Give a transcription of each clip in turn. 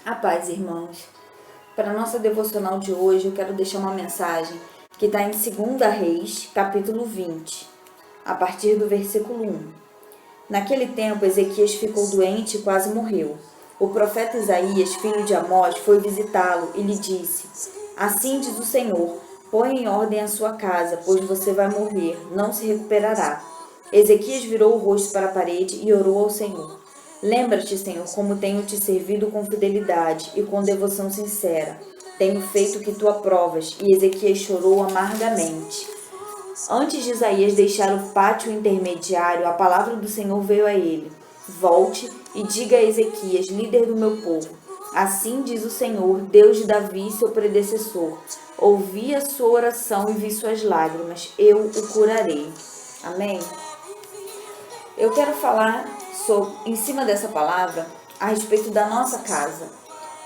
A paz, irmãos. Para a nossa devocional de hoje, eu quero deixar uma mensagem que está em 2 Reis, capítulo 20, a partir do versículo 1. Naquele tempo, Ezequias ficou doente e quase morreu. O profeta Isaías, filho de Amós, foi visitá-lo e lhe disse: Assim diz o Senhor, põe em ordem a sua casa, pois você vai morrer, não se recuperará. Ezequias virou o rosto para a parede e orou ao Senhor. Lembra-te, Senhor, como tenho te servido com fidelidade e com devoção sincera. Tenho feito o que tu aprovas. E Ezequias chorou amargamente. Antes de Isaías deixar o pátio intermediário, a palavra do Senhor veio a ele. Volte e diga a Ezequias, líder do meu povo. Assim diz o Senhor, Deus de Davi, seu predecessor. Ouvi a sua oração e vi suas lágrimas. Eu o curarei. Amém? Eu quero falar em cima dessa palavra a respeito da nossa casa.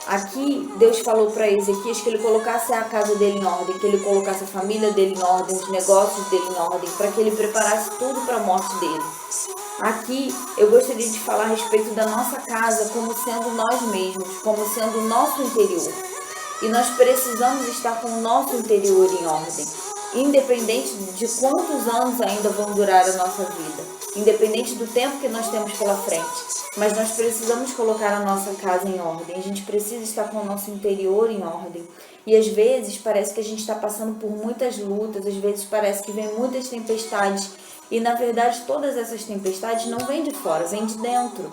Aqui Deus falou para Ezequias que ele colocasse a casa dele em ordem, que ele colocasse a família dele em ordem, os negócios dele em ordem, para que ele preparasse tudo para a morte dele. Aqui eu gostaria de falar a respeito da nossa casa como sendo nós mesmos, como sendo o nosso interior. E nós precisamos estar com o nosso interior em ordem, independente de quantos anos ainda vão durar a nossa vida, independente do tempo que nós temos pela frente. Mas nós precisamos colocar a nossa casa em ordem, a gente precisa estar com o nosso interior em ordem. E às vezes parece que a gente está passando por muitas lutas, às vezes parece que vem muitas tempestades. E na verdade todas essas tempestades não vêm de fora, vêm de dentro.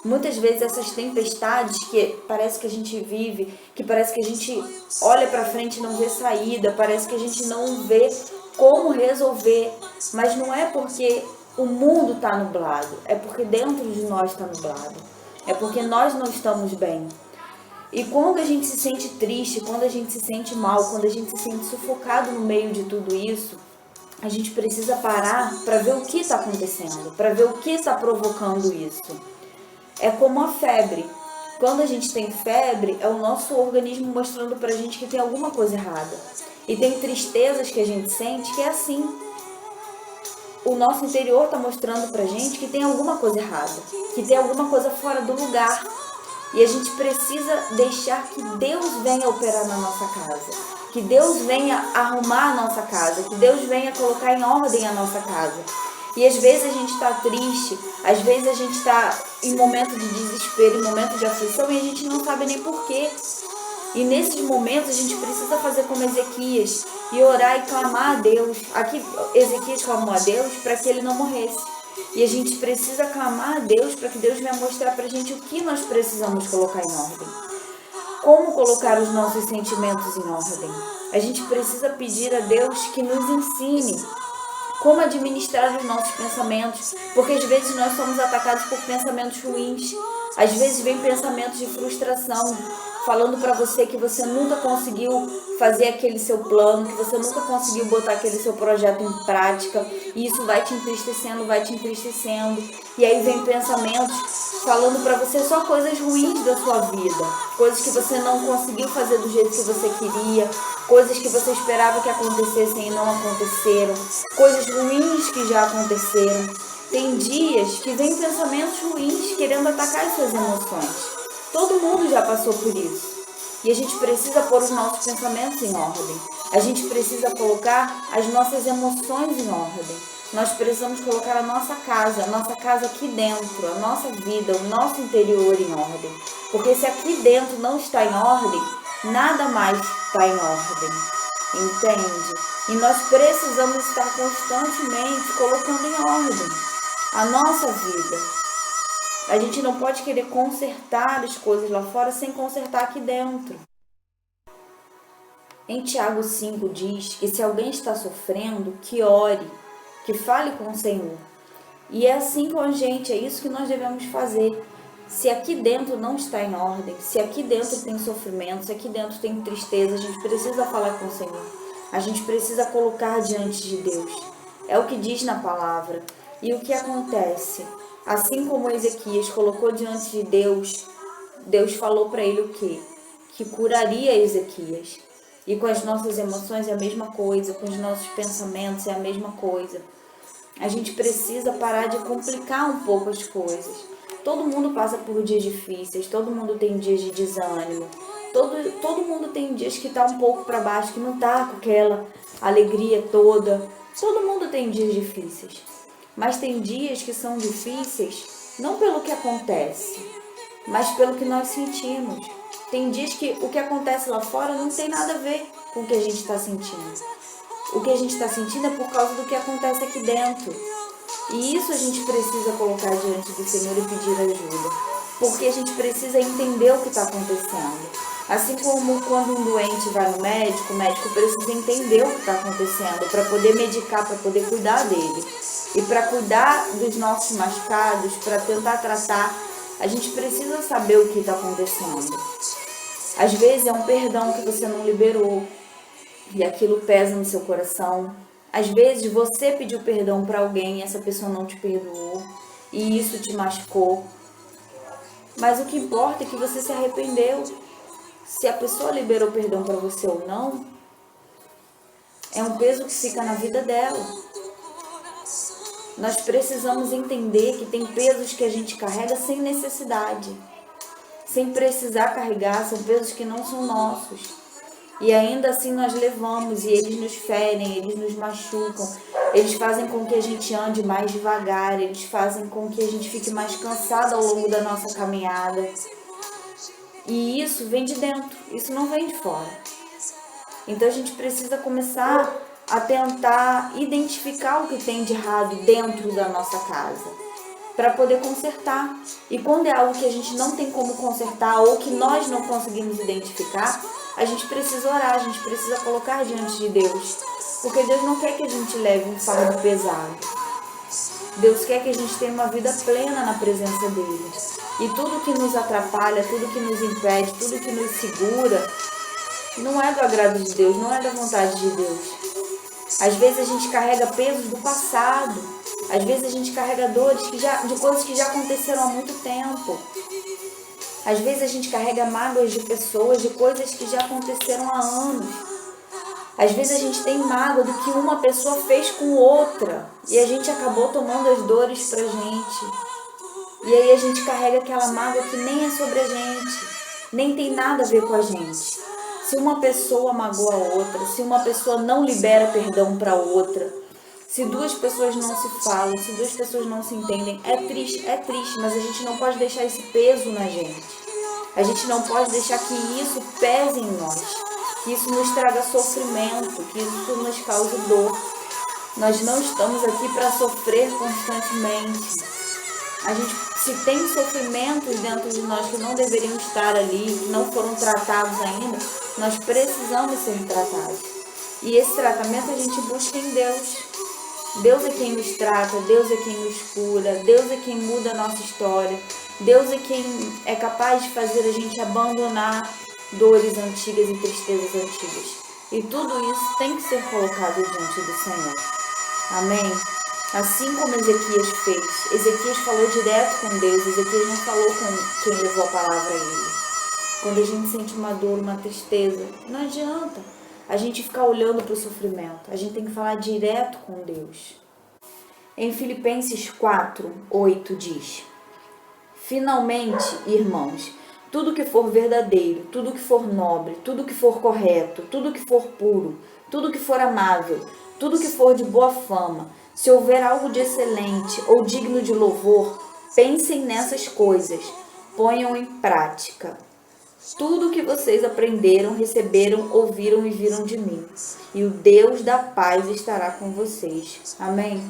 Muitas vezes essas tempestades que parece que a gente vive, que parece que a gente olha para frente e não vê saída, parece que a gente não vê como resolver, mas não é porque o mundo está nublado, é porque dentro de nós está nublado, é porque nós não estamos bem. E quando a gente se sente triste, quando a gente se sente mal, quando a gente se sente sufocado no meio de tudo isso, a gente precisa parar para ver o que está acontecendo, para ver o que está provocando isso. É como a febre. Quando a gente tem febre, é o nosso organismo mostrando pra gente que tem alguma coisa errada. E tem tristezas que a gente sente que é assim. O nosso interior está mostrando pra gente que tem alguma coisa errada, que tem alguma coisa fora do lugar. E a gente precisa deixar que Deus venha operar na nossa casa, que Deus venha arrumar a nossa casa, que Deus venha colocar em ordem a nossa casa. E às vezes a gente está triste, às vezes a gente está em momento de desespero, em momento de aflição, e a gente não sabe nem porquê. E nesses momentos a gente precisa fazer como Ezequias e orar e clamar a Deus. Aqui Ezequias clamou a Deus para que ele não morresse. E a gente precisa clamar a Deus para que Deus venha mostrar para a gente o que nós precisamos colocar em ordem. Como colocar os nossos sentimentos em ordem. A gente precisa pedir a Deus que nos ensine como administrar os nossos pensamentos, porque às vezes nós somos atacados por pensamentos ruins, às vezes vem pensamentos de frustração, falando para você que você nunca conseguiu fazer aquele seu plano, que você nunca conseguiu botar aquele seu projeto em prática, e isso vai te entristecendo, e aí vem pensamentos falando para você só coisas ruins da sua vida, coisas que você não conseguiu fazer do jeito que você queria, coisas que você esperava que acontecessem e não aconteceram, coisas ruins que já aconteceram. Tem dias que vem pensamentos ruins querendo atacar as suas emoções. Todo mundo já passou por isso. E a gente precisa pôr os nossos pensamentos em ordem. A gente precisa colocar as nossas emoções em ordem. Nós precisamos colocar a nossa casa aqui dentro, a nossa vida, o nosso interior em ordem. Porque se aqui dentro não está em ordem, nada mais está em ordem. Entende? E nós precisamos estar constantemente colocando em ordem a nossa vida. A gente não pode querer consertar as coisas lá fora sem consertar aqui dentro. Em Tiago 5 diz que se alguém está sofrendo, que ore, que fale com o Senhor. E é assim com a gente, é isso que nós devemos fazer. Se aqui dentro não está em ordem, se aqui dentro tem sofrimento, se aqui dentro tem tristeza, a gente precisa falar com o Senhor. A gente precisa colocar diante de Deus. É o que diz na palavra. E o que acontece? Assim como Ezequias colocou diante de Deus, Deus falou para ele o quê? Que curaria Ezequias. E com as nossas emoções é a mesma coisa, com os nossos pensamentos é a mesma coisa. A gente precisa parar de complicar um pouco as coisas. Todo mundo passa por dias difíceis, todo mundo tem dias de desânimo, todo mundo tem dias que tá um pouco para baixo, que não tá com aquela alegria toda. Todo mundo tem dias difíceis, mas tem dias que são difíceis não pelo que acontece, mas pelo que nós sentimos. Tem dias que o que acontece lá fora não tem nada a ver com o que a gente está sentindo. O que a gente está sentindo é por causa do que acontece aqui dentro. E isso a gente precisa colocar diante do Senhor e pedir ajuda. Porque a gente precisa entender o que está acontecendo. Assim como quando um doente vai no médico, o médico precisa entender o que está acontecendo para poder medicar, para poder cuidar dele. E para cuidar dos nossos machucados, para tentar tratar, a gente precisa saber o que está acontecendo. Às vezes é um perdão que você não liberou e aquilo pesa no seu coração. Às vezes você pediu perdão para alguém e essa pessoa não te perdoou e isso te machucou. Mas o que importa é que você se arrependeu. Se a pessoa liberou perdão para você ou não, é um peso que fica na vida dela. Nós precisamos entender que tem pesos que a gente carrega sem necessidade, sem precisar carregar, são pesos que não são nossos. E ainda assim nós levamos e eles nos ferem, eles nos machucam, eles fazem com que a gente ande mais devagar, eles fazem com que a gente fique mais cansado ao longo da nossa caminhada. E isso vem de dentro, isso não vem de fora. Então a gente precisa começar a tentar identificar o que tem de errado dentro da nossa casa, para poder consertar. E quando é algo que a gente não tem como consertar ou que nós não conseguimos identificar, a gente precisa orar, a gente precisa colocar diante de Deus. Porque Deus não quer que a gente leve um fardo pesado. Deus quer que a gente tenha uma vida plena na presença dele. E tudo que nos atrapalha, tudo que nos impede, tudo que nos segura, não é do agrado de Deus, não é da vontade de Deus. Às vezes a gente carrega pesos do passado. Às vezes a gente carrega dores de coisas que já aconteceram há muito tempo. Às vezes a gente carrega mágoas de pessoas, de coisas que já aconteceram há anos. Às vezes a gente tem mágoa do que uma pessoa fez com outra e a gente acabou tomando as dores pra gente. E aí a gente carrega aquela mágoa que nem é sobre a gente, nem tem nada a ver com a gente. Se uma pessoa magoa a outra, se uma pessoa não libera perdão para outra, se duas pessoas não se falam, se duas pessoas não se entendem, é triste, mas a gente não pode deixar esse peso na gente. A gente não pode deixar que isso pese em nós, que isso nos traga sofrimento, que isso nos cause dor. Nós não estamos aqui para sofrer constantemente. A gente, se tem sofrimentos dentro de nós que não deveriam estar ali, que não foram tratados ainda, nós precisamos ser tratados. E esse tratamento a gente busca em Deus. Deus é quem nos trata, Deus é quem nos cura, Deus é quem muda a nossa história, Deus é quem é capaz de fazer a gente abandonar dores antigas e tristezas antigas. E tudo isso tem que ser colocado diante do Senhor. Amém? Assim como Ezequias fez. Ezequias falou direto com Deus, Ezequias não falou com quem levou a palavra a ele. Quando a gente sente uma dor, uma tristeza, não adianta a gente ficar olhando para o sofrimento. A gente tem que falar direto com Deus. Em Filipenses 4:8 diz: finalmente, irmãos, tudo que for verdadeiro, tudo que for nobre, tudo que for correto, tudo que for puro, tudo que for amável, tudo que for de boa fama, se houver algo de excelente ou digno de louvor, pensem nessas coisas, ponham em prática tudo que vocês aprenderam, receberam, ouviram e viram de mim. E o Deus da paz estará com vocês. Amém?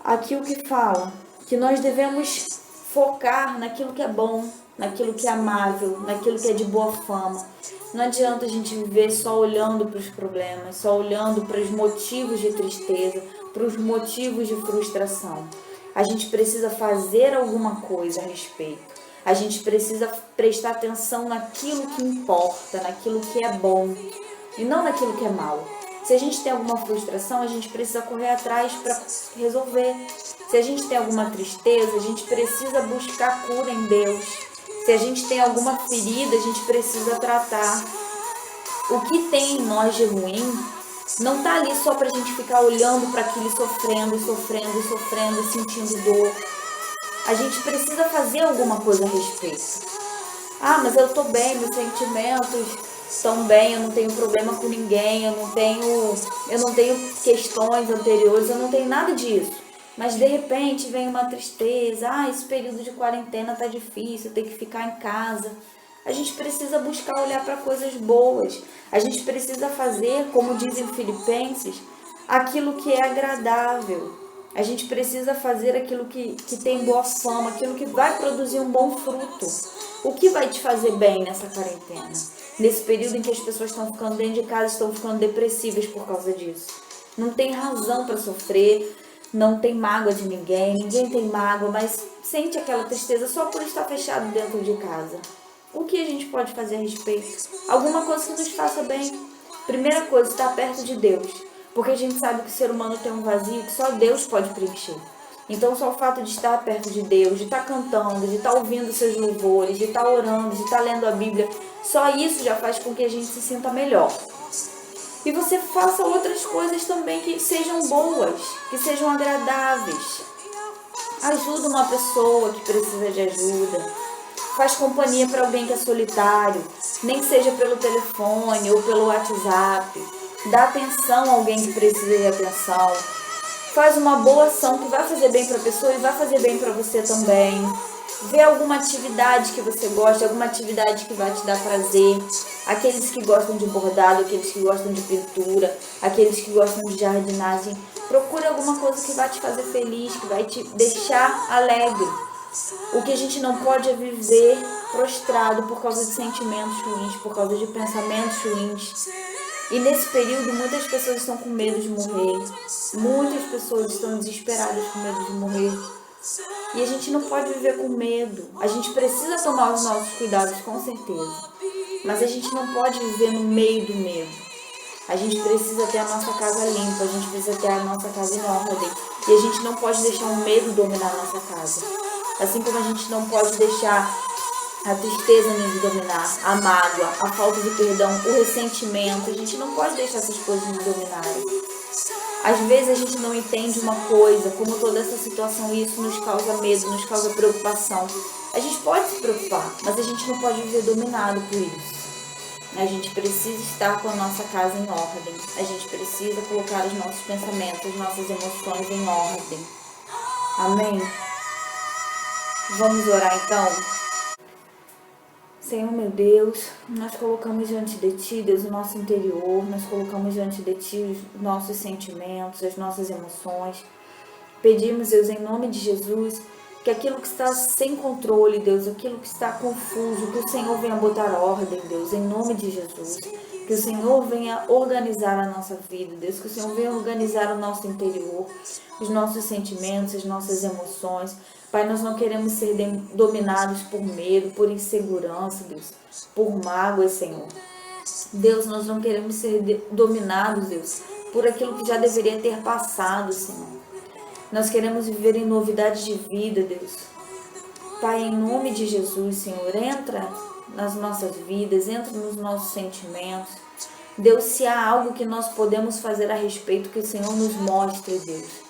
Aqui o que fala? Que nós devemos focar naquilo que é bom, naquilo que é amável, naquilo que é de boa fama. Não adianta a gente viver só olhando para os problemas, só olhando para os motivos de tristeza, para os motivos de frustração. A gente precisa fazer alguma coisa a respeito. A gente precisa prestar atenção naquilo que importa, naquilo que é bom e não naquilo que é mal. Se a gente tem alguma frustração, a gente precisa correr atrás para resolver. Se a gente tem alguma tristeza, a gente precisa buscar cura em Deus. Se a gente tem alguma ferida, a gente precisa tratar. O que tem em nós de ruim não está ali só para a gente ficar olhando para aquilo e sofrendo, sentindo dor. A gente precisa fazer alguma coisa a respeito. Ah, mas eu tô bem, meus sentimentos estão bem, eu não tenho problema com ninguém, eu não tenho questões anteriores, eu não tenho nada disso. Mas de repente vem uma tristeza, esse período de quarentena tá difícil, eu tenho que ficar em casa. A gente precisa buscar olhar para coisas boas. A gente precisa fazer, como dizem Filipenses, aquilo que é agradável. A gente precisa fazer aquilo que tem boa fama, aquilo que vai produzir um bom fruto. O que vai te fazer bem nessa quarentena? Nesse período em que as pessoas estão ficando dentro de casa, estão ficando depressivas por causa disso. Não tem razão para sofrer, não tem mágoa de ninguém, ninguém tem mágoa, mas sente aquela tristeza só por estar fechado dentro de casa. O que a gente pode fazer a respeito? Alguma coisa que nos faça bem. Primeira coisa, estar perto de Deus. Porque a gente sabe que o ser humano tem um vazio que só Deus pode preencher. Então só o fato de estar perto de Deus, de estar cantando, de estar ouvindo seus louvores, de estar orando, de estar lendo a Bíblia, só isso já faz com que a gente se sinta melhor. E você faça outras coisas também que sejam boas, que sejam agradáveis. Ajuda uma pessoa que precisa de ajuda. Faz companhia para alguém que é solitário, nem seja pelo telefone ou pelo WhatsApp. Dá atenção a alguém que precisa de atenção. Faz uma boa ação que vai fazer bem para a pessoa e vai fazer bem para você também. Vê alguma atividade que você gosta, alguma atividade que vai te dar prazer. Aqueles que gostam de bordado, aqueles que gostam de pintura, aqueles que gostam de jardinagem. Procure alguma coisa que vai te fazer feliz, que vai te deixar alegre. O que a gente não pode é viver prostrado por causa de sentimentos ruins, por causa de pensamentos ruins. E nesse período muitas pessoas estão com medo de morrer. Muitas pessoas estão desesperadas com medo de morrer. E a gente não pode viver com medo. A gente precisa tomar os nossos cuidados, com certeza. Mas a gente não pode viver no meio do medo. A gente precisa ter a nossa casa limpa, a gente precisa ter a nossa casa em ordem. E a gente não pode deixar o medo dominar a nossa casa. Assim como a gente não pode deixar a tristeza nos dominar, a mágoa, a falta de perdão, o ressentimento. A gente não pode deixar essas coisas nos dominarem. Às vezes a gente não entende uma coisa, como toda essa situação, e isso nos causa medo, nos causa preocupação. A gente pode se preocupar, mas a gente não pode viver dominado por isso. A gente precisa estar com a nossa casa em ordem. A gente precisa colocar os nossos pensamentos, as nossas emoções em ordem. Amém? Vamos orar então? Senhor meu Deus, nós colocamos diante de Ti, Deus, o nosso interior, nós colocamos diante de Ti os nossos sentimentos, as nossas emoções. Pedimos, Deus, em nome de Jesus, que aquilo que está sem controle, Deus, aquilo que está confuso, que o Senhor venha botar ordem, Deus, em nome de Jesus. Que o Senhor venha organizar a nossa vida, Deus, que o Senhor venha organizar o nosso interior, os nossos sentimentos, as nossas emoções. Pai, nós não queremos ser dominados por medo, por insegurança, Deus, por mágoas, Senhor. Deus, nós não queremos ser dominados, Deus, por aquilo que já deveria ter passado, Senhor. Nós queremos viver em novidade de vida, Deus. Pai, em nome de Jesus, Senhor, entra nas nossas vidas, entra nos nossos sentimentos. Deus, se há algo que nós podemos fazer a respeito, que o Senhor nos mostre, Deus.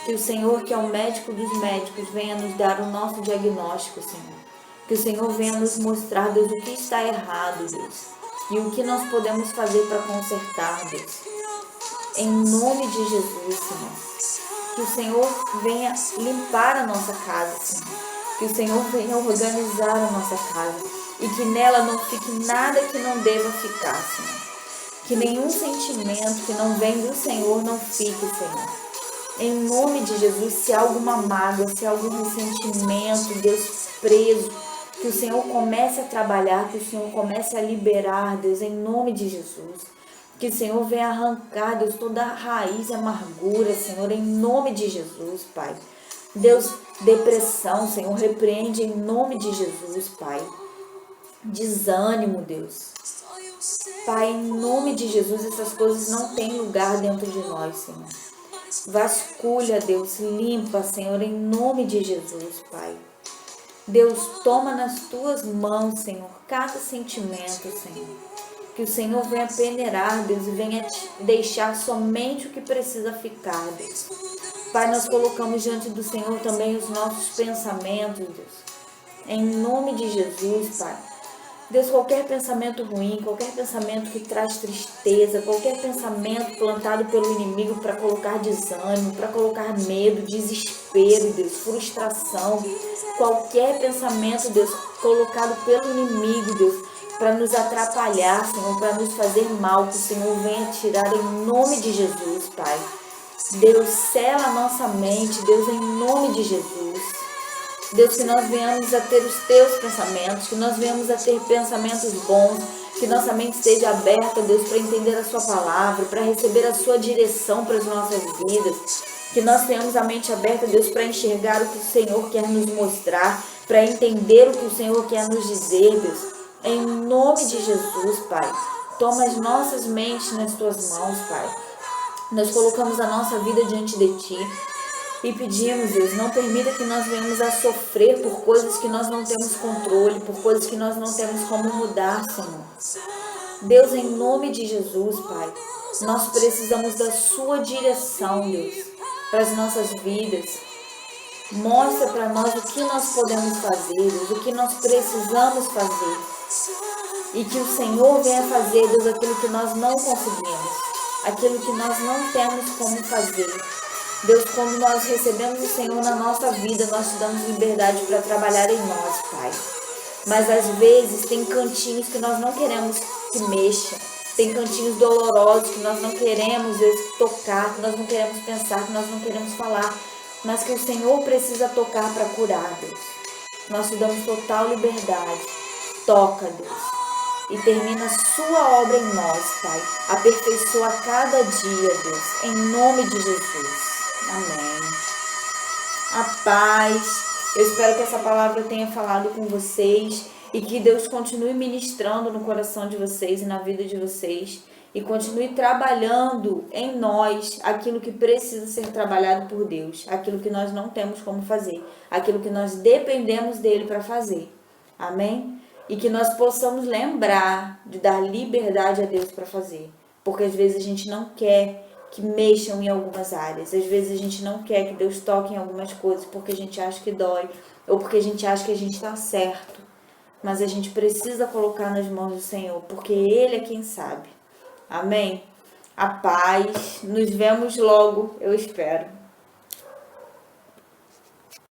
Que o Senhor, que é o médico dos médicos, venha nos dar o nosso diagnóstico, Senhor. Que o Senhor venha nos mostrar, Deus, o que está errado, Deus. E o que nós podemos fazer para consertar, Deus. Em nome de Jesus, Senhor. Que o Senhor venha limpar a nossa casa, Senhor. Que o Senhor venha organizar a nossa casa. E que nela não fique nada que não deva ficar, Senhor. Que nenhum sentimento que não vem do Senhor não fique, Senhor. Em nome de Jesus, se há alguma mágoa, se há algum ressentimento, Deus, preso, que o Senhor comece a trabalhar, que o Senhor comece a liberar, Deus, em nome de Jesus. Que o Senhor venha arrancar, Deus, toda a raiz e amargura, Senhor, em nome de Jesus, Pai. Deus, depressão, Senhor, repreende em nome de Jesus, Pai. Desânimo, Deus. Pai, em nome de Jesus, essas coisas não têm lugar dentro de nós, Senhor. Vasculha, Deus, limpa, Senhor, em nome de Jesus, Pai. Deus, toma nas Tuas mãos, Senhor, cada sentimento, Senhor. Que o Senhor venha peneirar, Deus, e venha deixar somente o que precisa ficar, Deus. Pai, nós colocamos diante do Senhor também os nossos pensamentos, Deus. Em nome de Jesus, Pai. Deus, qualquer pensamento ruim, qualquer pensamento que traz tristeza, qualquer pensamento plantado pelo inimigo para colocar desânimo, para colocar medo, desespero, Deus, frustração, qualquer pensamento, Deus, colocado pelo inimigo, Deus, para nos atrapalhar, Senhor, para nos fazer mal, que o Senhor venha tirar em nome de Jesus, Pai. Deus, sela a nossa mente, Deus, em nome de Jesus. Deus, que nós venhamos a ter os teus pensamentos, que nós venhamos a ter pensamentos bons, que nossa mente esteja aberta, Deus, para entender a sua palavra, para receber a sua direção para as nossas vidas, que nós tenhamos a mente aberta, Deus, para enxergar o que o Senhor quer nos mostrar, para entender o que o Senhor quer nos dizer, Deus, em nome de Jesus, Pai. Toma as nossas mentes nas tuas mãos, Pai. Nós colocamos a nossa vida diante de Ti. E pedimos, Deus, não permita que nós venhamos a sofrer por coisas que nós não temos controle, por coisas que nós não temos como mudar, Senhor. Deus, em nome de Jesus, Pai, nós precisamos da sua direção, Deus, para as nossas vidas. Mostra para nós o que nós podemos fazer, Deus, o que nós precisamos fazer. E que o Senhor venha fazer, Deus, aquilo que nós não conseguimos, aquilo que nós não temos como fazer. Deus, quando nós recebemos o Senhor na nossa vida, nós te damos liberdade para trabalhar em nós, Pai. Mas às vezes tem cantinhos que nós não queremos que mexa, tem cantinhos dolorosos que nós não queremos tocar, que nós não queremos pensar, que nós não queremos falar, mas que o Senhor precisa tocar para curar, Deus. Nós te damos total liberdade. Toca, Deus. E termina a sua obra em nós, Pai. Aperfeiçoa cada dia, Deus, em nome de Jesus. Amém. A paz. Eu espero que essa palavra tenha falado com vocês e que Deus continue ministrando no coração de vocês e na vida de vocês e continue trabalhando em nós aquilo que precisa ser trabalhado por Deus, aquilo que nós não temos como fazer, aquilo que nós dependemos dele para fazer. Amém? E que nós possamos lembrar de dar liberdade a Deus para fazer, porque às vezes a gente não quer que mexam em algumas áreas. Às vezes a gente não quer que Deus toque em algumas coisas porque a gente acha que dói ou porque a gente acha que a gente está certo. Mas a gente precisa colocar nas mãos do Senhor, porque Ele é quem sabe. Amém? A paz. Nos vemos logo, eu espero.